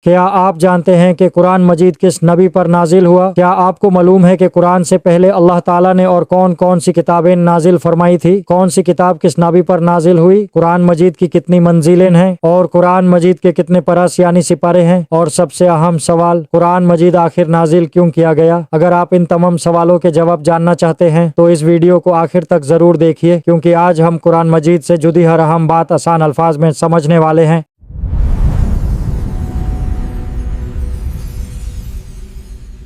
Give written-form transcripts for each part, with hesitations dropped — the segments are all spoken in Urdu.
کیا آپ جانتے ہیں کہ قرآن مجید کس نبی پر نازل ہوا؟ کیا آپ کو معلوم ہے کہ قرآن سے پہلے اللہ تعالیٰ نے اور کون کون سی کتابیں نازل فرمائی تھی؟ کون سی کتاب کس نبی پر نازل ہوئی؟ قرآن مجید کی کتنی منزلیں ہیں اور قرآن مجید کے کتنے پرس یعنی سپارے ہیں؟ اور سب سے اہم سوال، قرآن مجید آخر نازل کیوں کیا گیا؟ اگر آپ ان تمام سوالوں کے جواب جاننا چاہتے ہیں تو اس ویڈیو کو آخر تک ضرور دیکھیے، کیونکہ آج ہم قرآن مجید سے جڑی ہر اہم بات آسان الفاظ میں سمجھنے والے ہیں۔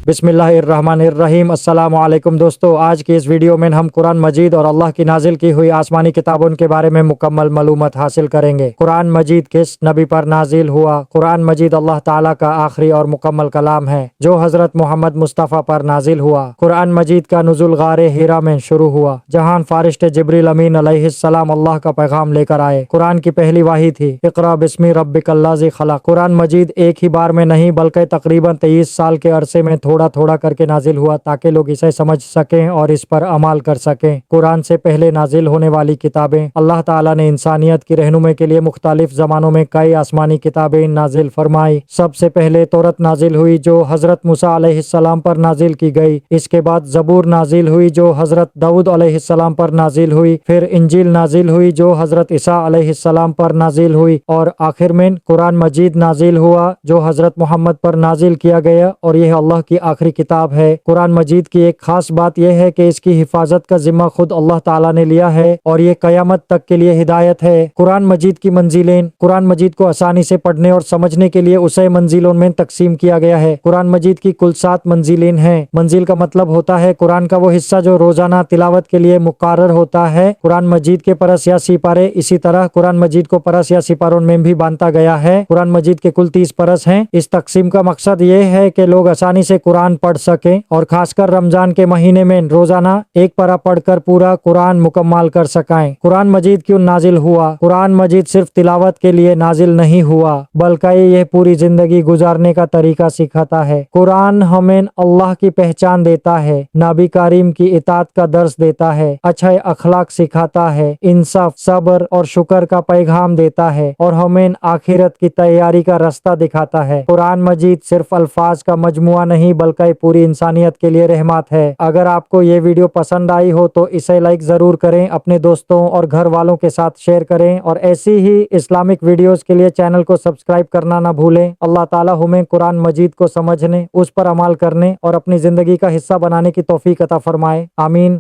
بسم اللہ الرحمن الرحیم۔ السلام علیکم دوستو، آج کی اس ویڈیو میں ہم قرآن مجید اور اللہ کی نازل کی ہوئی آسمانی کتابوں کے بارے میں مکمل معلومات حاصل کریں گے۔ قرآن مجید کس نبی پر نازل ہوا؟ قرآن مجید اللہ تعالیٰ کا آخری اور مکمل کلام ہے جو حضرت محمد مصطفیٰ پر نازل ہوا۔ قرآن مجید کا نزول غار ہیرا میں شروع ہوا، جہاں فرشتے جبریل امین علیہ السلام اللہ کا پیغام لے کر آئے۔ قرآن کی پہلی وحی تھی اقرا بسم ربک الذی خلق۔ قرآن مجید ایک ہی بار میں نہیں بلکہ تقریباً 23 سال کے عرصے میں تھوڑا تھوڑا کر کے نازل ہوا تاکہ لوگ اسے سمجھ سکیں اور اس پر عمل کر سکیں۔ قرآن سے پہلے نازل ہونے والی کتابیں، اللہ تعالیٰ نے انسانیت کی رہنمائی کے لیے مختلف زمانوں میں کئی آسمانی کتابیں نازل فرمائی۔ سب سے پہلے تورات نازل ہوئی جو حضرت موسیٰ علیہ السلام پر نازل کی گئی۔ اس کے بعد زبور نازل ہوئی جو حضرت داؤد علیہ السلام پر نازل ہوئی۔ پھر انجیل نازل ہوئی جو حضرت عیسیٰ علیہ السلام پر نازل ہوئی، اور آخر میں قرآن مجید نازل ہوا جو حضرت محمد پر نازل کیا گیا، اور یہ اللہ کی آخری کتاب ہے۔ قرآن مجید کی ایک خاص بات یہ ہے کہ اس کی حفاظت کا ذمہ خود اللہ تعالیٰ نے لیا ہے، اور یہ قیامت تک کے لیے ہدایت ہے۔ قرآن مجید کی منزلیں، قرآن مجید کو آسانی سے پڑھنے اور سمجھنے کے لیے اسے منزلوں میں تقسیم کیا گیا ہے۔ قرآن مجید کی کل 7 منزلیں ہیں۔ منزل کا مطلب ہوتا ہے قرآن کا وہ حصہ جو روزانہ تلاوت کے لیے مقرر ہوتا ہے۔ قرآن مجید کے پرس یا سپارے، اسی طرح قرآن مجید کو پرس یا سپاروں میں بھی بانٹا گیا ہے۔ قرآن مجید کے کل 30 پرس ہیں۔ اس تقسیم کا مقصد یہ ہے کہ لوگ آسانی سے قرآن پڑھ سکیں، اور خاص کر رمضان کے مہینے میں روزانہ ایک پارہ پڑھ کر پورا قرآن مکمل کر سکیں۔ قرآن مجید کیوں نازل ہوا؟ قرآن مجید صرف تلاوت کے لیے نازل نہیں ہوا بلکہ یہ پوری زندگی گزارنے کا طریقہ سکھاتا ہے۔ قرآن ہمیں اللہ کی پہچان دیتا ہے، نبی کریم کی اطاعت کا درس دیتا ہے، اچھے اخلاق سکھاتا ہے، انصاف، صبر اور شکر کا پیغام دیتا ہے، اور ہمیں آخرت کی تیاری کا راستہ دکھاتا ہے۔ قرآن مجید صرف الفاظ کا مجموعہ نہیں بلکہ پوری انسانیت کے لیے رحمت ہے۔ اگر آپ کو یہ ویڈیو پسند آئی ہو تو اسے لائک ضرور کریں، اپنے دوستوں اور گھر والوں کے ساتھ شیئر کریں، اور ایسی ہی اسلامک ویڈیوز کے لیے چینل کو سبسکرائب کرنا نہ بھولیں۔ اللہ تعالیٰ ہمیں قرآن مجید کو سمجھنے، اس پر عمل کرنے اور اپنی زندگی کا حصہ بنانے کی توفیق عطا فرمائے۔ آمین۔